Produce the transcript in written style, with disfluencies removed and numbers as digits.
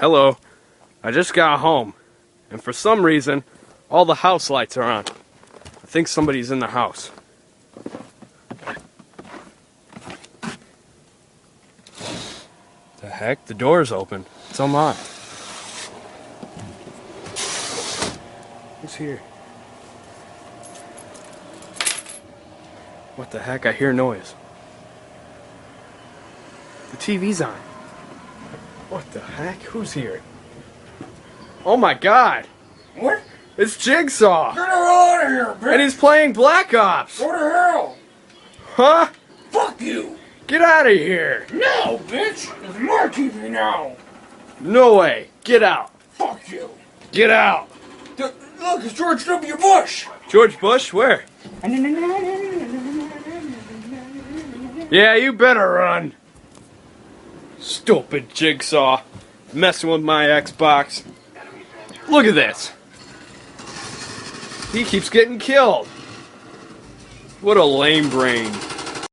Hello. I just got home, and for some reason, all the house lights are on. I think somebody's in the house. The heck? The door's open. It's unlocked. Who's here? What the heck? I hear noise. The TV's on. What the heck? Who's here? Oh my god! What? It's Jigsaw! Get the hell out of here, bitch! And he's playing Black Ops! What the hell? Huh? Fuck you! Get out of here! No, bitch! It's my TV now! No way! Get out! Fuck you! Get out! Look, it's George W. Bush! George Bush? Where? Yeah, you better run! Stupid Jigsaw. Messing with my Xbox. Look at this! He keeps getting killed! What a lame brain.